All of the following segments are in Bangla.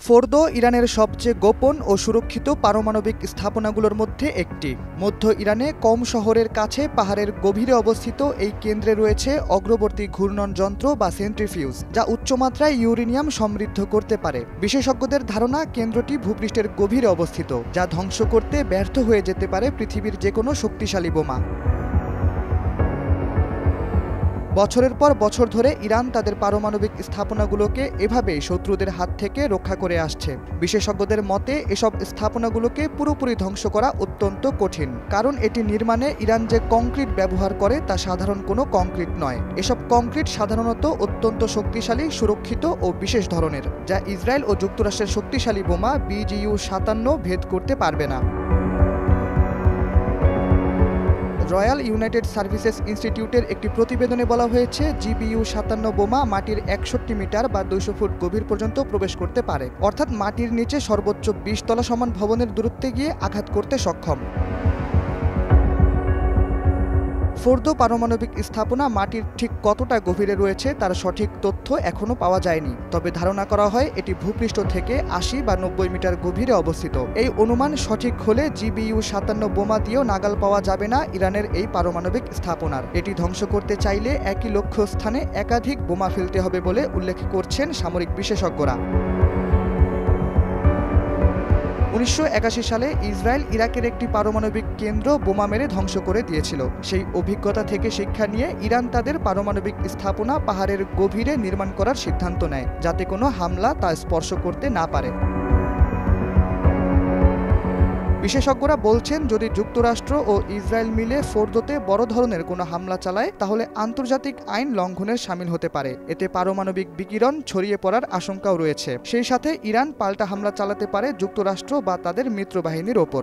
ফোর্দো ইরানের সবচেয়ে গোপন ও সুরক্ষিত পারমাণবিক স্থাপনাগুলোর মধ্যে একটি। মধ্য ইরানে কম শহরের কাছে পাহাড়ের গভীরে অবস্থিত এই কেন্দ্রে রয়েছে অগ্রবর্তী ঘূর্ণন যন্ত্র বা সেন্ট্রিফিউজ, যা উচ্চমাত্রায় ইউরেনিয়াম সমৃদ্ধ করতে পারে। বিশেষজ্ঞদের ধারণা, কেন্দ্রটি ভূপৃষ্ঠের গভীরে অবস্থিত, যা ধ্বংস করতে ব্যর্থ হয়ে যেতে পারে পৃথিবীর যে কোনো শক্তিশালী বোমা। বছরের পর বছর ধরে ইরান তাদের পারমাণবিক স্থাপনাগুলোকে এভাবেই শত্রুদের হাত থেকে রক্ষা করে আসছে। বিশেষজ্ঞদের মতে, এসব স্থাপনাগুলোকে পুরোপুরি ধ্বংস করা অত্যন্ত কঠিন, কারণ এটি নির্মাণে ইরান যে কংক্রিট ব্যবহার করে তা সাধারণ কোনো কংক্রিট নয়। এসব কংক্রিট সাধারণত অত্যন্ত শক্তিশালী, সুরক্ষিত ও বিশেষ ধরনের, যা ইসরায়েল ও যুক্তরাষ্ট্রের শক্তিশালী বোমা BGU-57 ভেদ করতে পারবে না। রয়্যাল ইউনাইটেড সার্ভিসেস ইনস্টিটিউটের একটি প্রতিবেদনে বলা হয়েছে, GBU-57 বোমা মাটির 61 মিটার বা 200 ফুট গভীর পর্যন্ত প্রবেশ করতে পারে, অর্থাৎ মাটির নিচে সর্বোচ্চ 20 তলা সমান ভবনের দূরত্বে গিয়ে আঘাত করতে সক্ষম। ফোর্দো পারমাণবিক স্থাপনা মাটির ঠিক কতটা গভীরে রয়েছে তার সঠিক তথ্য এখনও পাওয়া যায়নি, তবে ধারণা করা হয় এটি ভূপৃষ্ঠ থেকে 80 বা 90 মিটার গভীরে অবস্থিত। এই অনুমান সঠিক হলে GBU-57 বোমা দিয়েও নাগাল পাওয়া যাবে না ইরানের এই পারমাণবিক স্থাপনার। এটি ধ্বংস করতে চাইলে একই লক্ষ্যস্থানে একাধিক বোমা ফেলতে হবে বলে উল্লেখ করছেন সামরিক বিশেষজ্ঞরা। 1981 সালে ইসরায়েল ইরাকের একটি পারমাণবিক কেন্দ্র বোমা মেরে ধ্বংস করে দিয়েছিল। সেই অভিজ্ঞতা থেকে শিক্ষা নিয়ে ইরান তাদের পারমাণবিক স্থাপনা পাহাড়ের গভীরে নির্মাণ করার সিদ্ধান্ত নেয়, যাতে কোনো হামলা তা স্পর্শ করতে না পারে। বিশেষজ্ঞরা বলছেন, যদি যুক্তরাষ্ট্র ও ইসরায়েল মিলে ফোর্দোতে বড় ধরনের কোনো হামলা চালায়, তাহলে আন্তর্জাতিক আইন লঙ্ঘনের শামিল হতে পারে। এতে পারমাণবিক বিকিরণ ছড়িয়ে পড়ার আশঙ্কাও রয়েছে। সেই সাথে ইরান পাল্টা হামলা চালাতে পারে যুক্তরাষ্ট্র বা তাদের মিত্রবাহিনীর ওপর।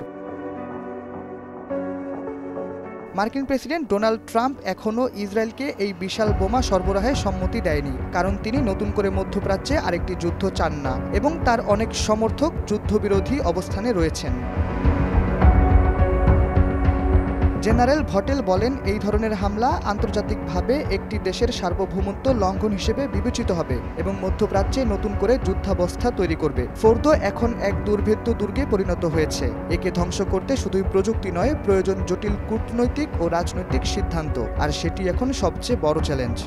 মার্কিন প্রেসিডেন্ট ডোনাল্ড ট্রাম্প এখনও ইসরায়েলকে এই বিশাল বোমা সরবরাহে সম্মতি দেয়নি, কারণ তিনি নতুন করে মধ্যপ্রাচ্যে আরেকটি যুদ্ধ চান না এবং তার অনেক সমর্থক যুদ্ধবিরোধী অবস্থানে রয়েছেন। জেনারেল ভটেল বলেন, এই ধরনের হামলা আন্তর্জাতিকভাবে একটি দেশের সার্বভৌমত্ব লঙ্ঘন হিসেবে বিবেচিত হবে এবং মধ্যপ্রাচ্যে নতুন করে যুদ্ধাবস্থা তৈরি করবে। ফোর্দো এখন এক দুর্ভেদ্য দুর্গে পরিণত হয়েছে। একে ধ্বংস করতে শুধুই প্রযুক্তি নয়, প্রয়োজন জটিল কূটনৈতিক ও রাজনৈতিক সিদ্ধান্ত, আর সেটি এখন সবচেয়ে বড় চ্যালেঞ্জ।